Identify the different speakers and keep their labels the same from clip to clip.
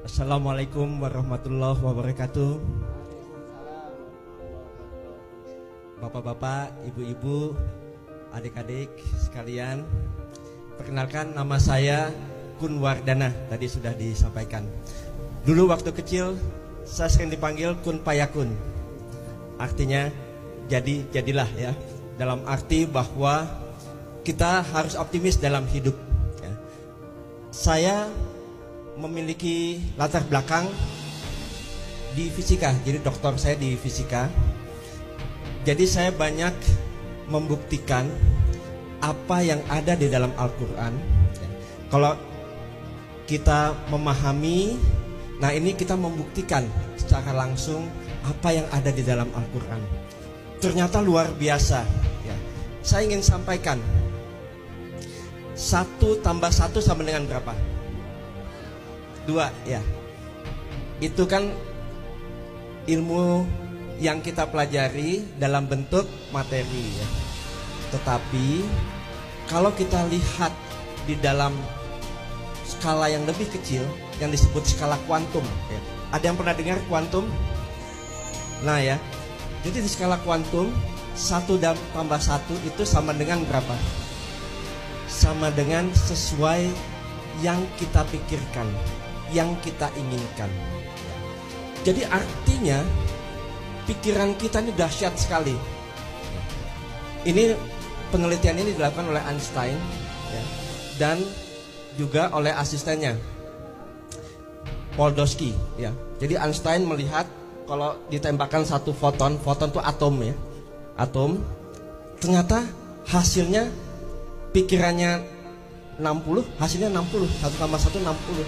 Speaker 1: Assalamualaikum warahmatullahi wabarakatuh. Bapak-bapak, ibu-ibu, adik-adik sekalian, perkenalkan nama saya Kun Wardana, tadi sudah disampaikan. Dulu waktu kecil saya sering dipanggil Kun Payakun. Artinya jadilah ya. Dalam arti bahwa kita harus optimis dalam hidup ya. Saya memiliki latar belakang di fisika, jadi doktor saya di fisika. Jadi saya banyak membuktikan apa yang ada di dalam Al-Quran. Kalau kita memahami, nah ini kita membuktikan secara langsung apa yang ada di dalam Al-Quran. Ternyata luar biasa ya. Saya ingin sampaikan 1 tambah 1 sama dengan berapa? 2 ya. Itu kan ilmu yang kita pelajari dalam bentuk materi ya. Tetapi kalau kita lihat di dalam skala yang lebih kecil yang disebut skala kuantum ya. Ada yang pernah dengar kuantum? Nah ya. Jadi di skala kuantum 1 tambah 1 itu sama dengan berapa? Sama dengan sesuai yang kita pikirkan, yang kita inginkan. Jadi artinya pikiran kita ini dahsyat sekali. Ini penelitian ini dilakukan oleh Einstein ya, dan juga oleh asistennya Podolsky ya. Jadi Einstein melihat kalau ditembakkan satu foton itu atom ya, atom. Ternyata hasilnya pikirannya 60, hasilnya 60. 1 tambah 1 60,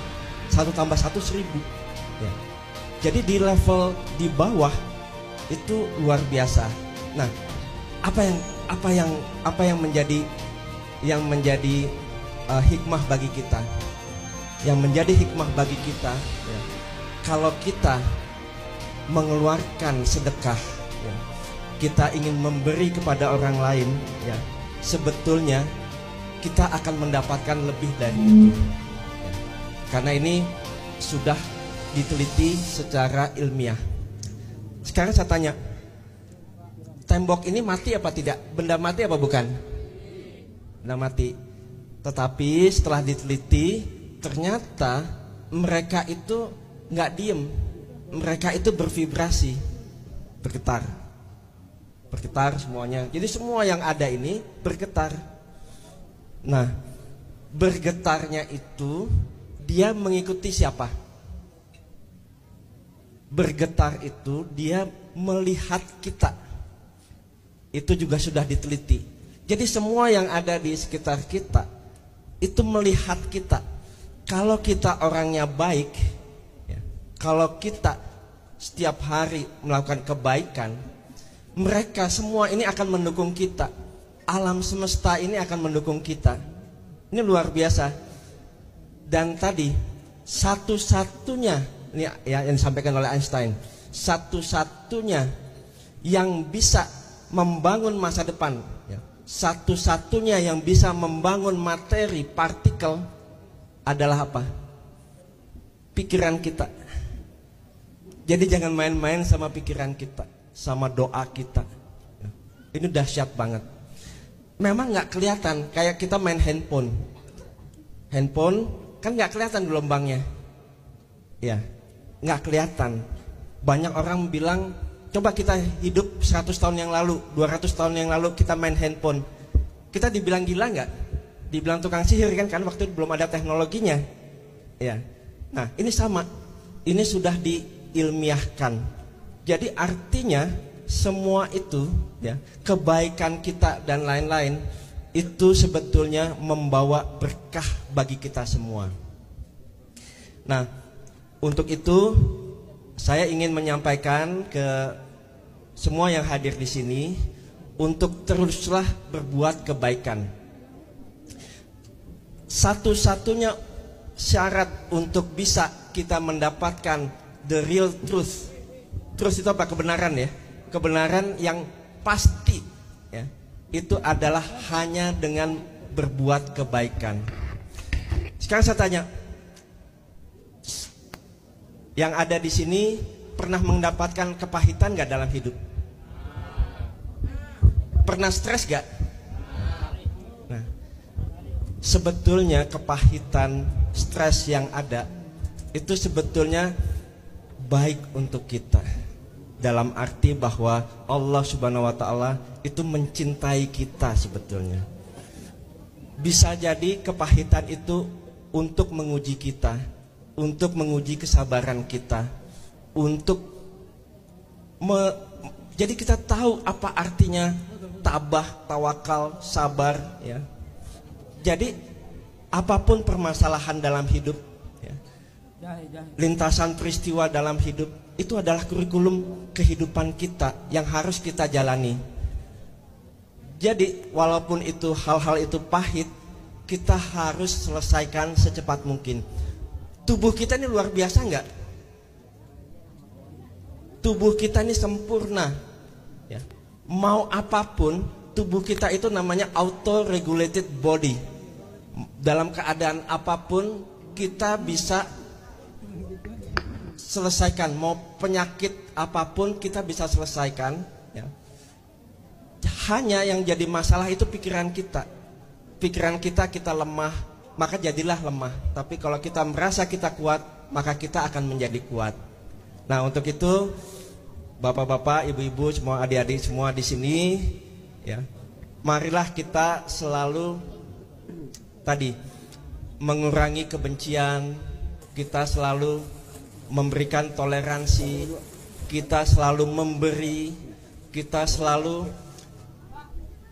Speaker 1: 1 tambah 1 1000 ya. Jadi di level di bawah itu luar biasa. Nah, apa yang menjadi hikmah bagi kita, yang menjadi hikmah bagi kita ya, kalau kita mengeluarkan sedekah ya, kita ingin memberi kepada orang lain ya, sebetulnya kita akan mendapatkan lebih dari itu ya. Karena ini sudah diteliti secara ilmiah. Sekarang saya tanya, tembok ini mati apa tidak? Benda mati apa bukan? Benda mati. Tetapi setelah diteliti, ternyata mereka itu nggak diem. Mereka itu bervibrasi, bergetar semuanya. Jadi semua yang ada ini bergetar. Nah, bergetarnya itu dia mengikuti siapa? Bergetar itu dia melihat kita. Itu juga sudah diteliti. Jadi semua yang ada di sekitar kita itu melihat kita. Kalau kita orangnya baik, kalau kita setiap hari melakukan kebaikan, mereka semua ini akan mendukung kita. Alam semesta ini akan mendukung kita. Ini luar biasa. Dan tadi satu-satunya ini ya, yang disampaikan oleh Einstein, satu-satunya yang bisa membangun masa depan ya, satu-satunya yang bisa membangun materi partikel adalah apa? Pikiran kita. Jadi jangan main-main sama pikiran kita, sama doa kita. Ini dahsyat banget. Memang nggak kelihatan, kayak kita main handphone. Handphone kan nggak kelihatan gelombangnya, ya, nggak kelihatan. Banyak orang bilang, coba kita hidup 100 tahun yang lalu, 200 tahun yang lalu kita main handphone. Kita dibilang gila nggak? Dibilang tukang sihir kan waktu itu belum ada teknologinya, ya. Nah ini sama, ini sudah diilmiahkan. Jadi artinya semua itu ya, kebaikan kita dan lain-lain itu sebetulnya membawa berkah bagi kita semua. Nah, untuk itu saya ingin menyampaikan ke semua yang hadir di sini untuk teruslah berbuat kebaikan. Satu-satunya syarat untuk bisa kita mendapatkan the real truth. Truth itu apa? Kebenaran ya. Kebenaran yang pasti ya. Itu adalah hanya dengan berbuat kebaikan. Sekarang saya tanya, Yang ada di sini pernah mendapatkan kepahitan gak dalam hidup? Pernah stres gak? Nah, sebetulnya kepahitan, stres yang ada itu sebetulnya baik untuk kita. Dalam arti bahwa Allah Subhanahu wa Ta'ala itu mencintai kita sebetulnya. Bisa jadi kepahitan itu untuk menguji kita, untuk menguji kesabaran kita, jadi kita tahu apa artinya tabah, tawakal, sabar, ya. Jadi apapun permasalahan dalam hidup, ya, lintasan peristiwa dalam hidup, itu adalah kurikulum kehidupan kita yang harus kita jalani. Jadi walaupun itu hal-hal itu pahit, kita harus selesaikan secepat mungkin. Tubuh kita ini luar biasa enggak? Tubuh kita ini sempurna, ya. Mau apapun, tubuh kita itu namanya auto regulated body. Dalam keadaan apapun kita bisa selesaikan. Mau penyakit apapun kita bisa selesaikan, ya. Hanya yang jadi masalah itu pikiran kita. Pikiran kita lemah, maka jadilah lemah. Tapi kalau kita merasa kita kuat, maka kita akan menjadi kuat. Nah, untuk itu bapak-bapak, ibu-ibu, semua adik-adik semua di sini, ya, marilah kita selalu tadi mengurangi kebencian, kita selalu memberikan toleransi, kita selalu memberi, kita selalu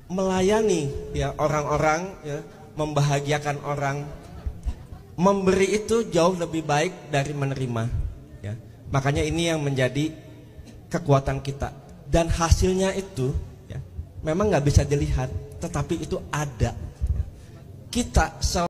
Speaker 1: melayani, ya, orang-orang, ya, membahagiakan orang. Memberi itu jauh lebih baik dari menerima, ya. Makanya ini yang menjadi kekuatan kita, dan hasilnya itu, ya, memang nggak bisa dilihat, tetapi itu ada. Kita